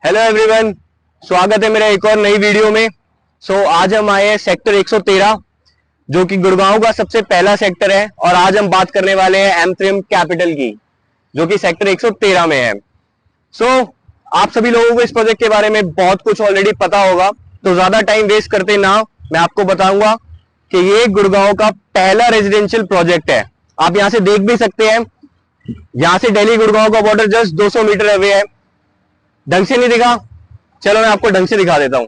Hello everyone, स्वागत है मेरा एक और नई वीडियो में। आज हम आए हैं सेक्टर 113 जो कि गुड़गांव का सबसे पहला सेक्टर है और आज हम बात करने वाले हैं एमथ्रिम कैपिटल की जो कि सेक्टर 113 में है। आप सभी लोगों को इस प्रोजेक्ट के बारे में बहुत कुछ ऑलरेडी पता होगा, तो ज्यादा टाइम वेस्ट करते ना मैं आपको बताऊंगा कि ये गुड़गांव का पहला रेजिडेंशियल प्रोजेक्ट है। आप यहां से देख भी सकते हैं, यहां से दिल्ली गुड़गांव का बॉर्डर जस्ट 200 मीटर अवे है। ढंग से नहीं दिखा, चलो मैं आपको ढंग से दिखा देता हूं।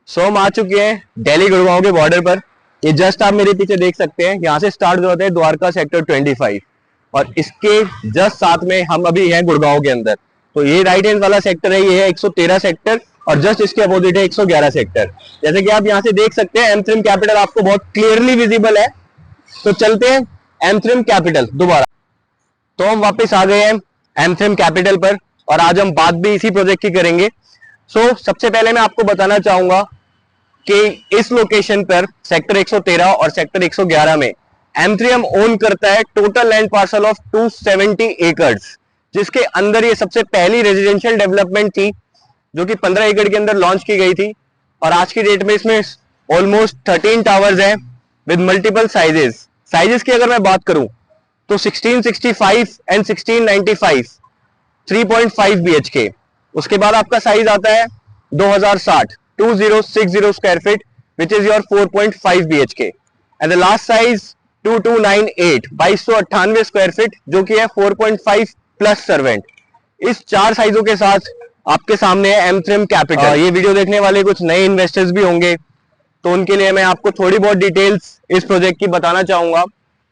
हम आ चुके हैं दिल्ली गुड़गांव के बॉर्डर पर। ये जस्ट आप मेरे पीछे देख सकते हैं, यहां से स्टार्ट होता है द्वारका सेक्टर 25 और इसके जस्ट साथ में हम अभी हैं गुड़गांव के अंदर। तो ये राइट हैंड वाला सेक्टर है, ये है 113 सेक्टर और जस्ट इसके अपोजिट है 111 सेक्टर। जैसे कि आप यहां से देख सकते हैं एमथ्रिम कैपिटल आपको बहुत क्लियरली विजिबल है। तो चलते हैं एमथ्रिम कैपिटल दोबारा। तो हम वापस आ गए हैं एमथ्रिम कैपिटल पर और आज हम बात भी इसी प्रोजेक्ट की करेंगे। सबसे पहले मैं आपको बताना चाहूंगा कि इस लोकेशन पर सेक्टर 113 और सेक्टर 111 में एमथ्रिम ओन करता है total land parcel of 270 acres, जिसके अंदर ये सबसे पहली रेजिडेंशियल डेवलपमेंट थी जो कि 15 एकड़ के अंदर लॉन्च की गई थी। और आज की डेट में इसमें ऑलमोस्ट 13 टावर्स हैं विद मल्टीपल साइजेस की अगर मैं बात करूं तो 1665 एंड 1695 3.5 BHK। उसके बाद आपका साइज आता है 2060 square feet which is your 4.5 BHK and the last size 2298 2298 square feet जो कि है 4.5 प्लस सर्वेंट। इस चार साइजों के साथ आपके सामने है एमथ्रिम कैपिटल। ये वीडियो देखने वाले कुछ नए इन्वेस्टर्स भी होंगे, तो उनके लिए मैं आपको थोड़ी बहुत डिटेल्स इस प्रोजेक्ट की बताना चाहूंगा।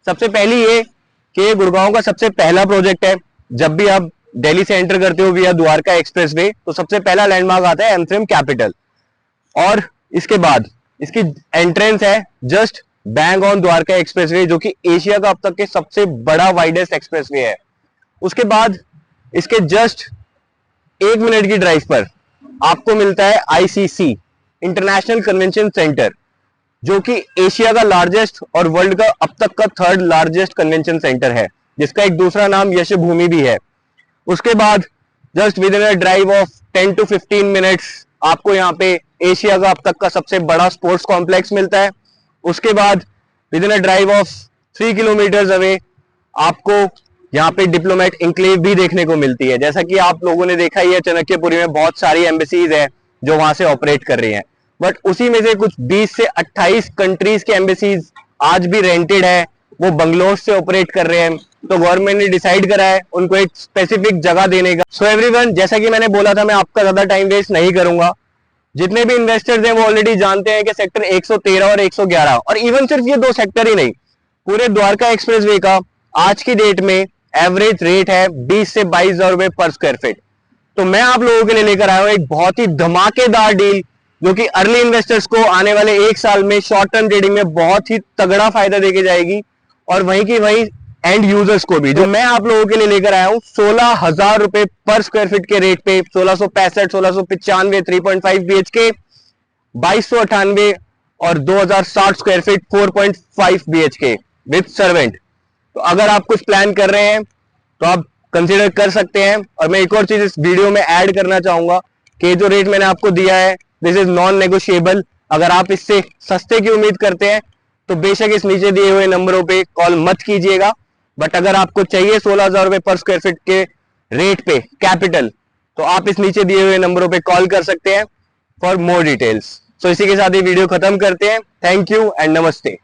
सबसे पहली ये कि ये गुड़गांव का सबसे पहला प्रोजेक्ट है। जब भी आप दिल्ली से एंटर करते हो विया द्वारका एक्सप्रेसवे तो सबसे पहला लैंडमार्क आता है एमथ्रिम कैपिटल और इसके बाद इसकी एंट्रेंस है just bang on Dwarka expressway जो कि एशिया का अब तक के सबसे बड़ा वाइडेस्ट एक्सप्रेसवे है। उसके बाद इसके जस्ट 1 मिनट की ड्राइव पर आपको मिलता है ICC इंटरनेशनल कन्वेंशन सेंटर जो कि एशिया का लार्जेस्ट और वर्ल्ड का अब तक का 3rd लार्जेस्ट कन्वेंशन सेंटर है, जिसका एक दूसरा नाम यशभूमि भी है। उसके बाद just with in a drive of 10 to 15 minutes आपको यहाँ पे एशिया का अब तक का सबसे बड़ा स्पोर्ट्स कॉम्प्लेक्स मिलता है। उसके बाद with in a drive of 3 kilometre away आपको यहाँ पे डिप्लोमेट इंक्लेव भी देखने को मिलती है। जैसा कि आप लोगों ने देखा ही है, चाणक्यपुरी में बहुत सारी एम्बेसीज है जो वहां से ऑपरेट कर रही हैं, बट उसी में से कुछ 20 से 28 कंट्रीज के एम्बेसीज आज भी रेंटेड है, वो बंगलोर से ऑपरेट कर रहे हैं। तो गवर्नमेंट ने डिसाइड करा है उनको एक स्पेसिफिक जगह देने का। सो एवरीवन, जैसा कि मैंने बोला था, मैं आपका ज्यादा टाइम वेस्ट नहीं करूंगा। जितने भी इन्वेस्टर्स हैं वो ऑलरेडी जानते हैं कि सेक्टर 113 और 111 और इवन सिर्फ ये 2 सेक्टर ही नहीं, पूरे द्वारका एक्सप्रेसवे का आज की डेट में एवरेज रेट है 20 से 22 हजार रुपए पर स्क्वायर फीट। तो मैं आप लोगों के लिए लेकर आया हूं एक बहुत ही धमाकेदार डील जो कि अर्ली इन्वेस्टर्स को आने वाले 1 साल में शॉर्ट टर्म ट्रेडिंग में बहुत ही तगड़ा फायदा देके जाएगी और वहीं की वहीं एंड यूजर्स को भी। जो मैं आप लोगों के लिए लेकर आया हूं 16,000 रुपए पर स्क्वायर फीट के रेट पे 1665 1695 3.5 BHK 2298 और 2060 square feet 4.5 BHK with servant. तो अगर आप कुछ प्लान कर रहे हैं तो आप कंसीडर कर सकते हैं। और मैं एक और चीज इस वीडियो में ऐड करना चाहूंगा कि जो रेट मैंने आपको दिया है दिस इज नॉन नेगोशिएबल। अगर आप इससे सस्ते की उम्मीद करते हैं तो बेशक इस नीचे दिए हुए नंबरों पे कॉल मत कीजिएगा, बट अगर आपको चाहिए 16,000 रुपए पर स्क्वायर फीट के रेट पे कैपिटल तो आप इस नीचे दिए हुए नंबरों पे कॉल कर सकते हैं फॉर मोर डिटेल्स। इसी के साथ ये वीडियो खत्म करते हैं। थैंक यू एंड नमस्ते।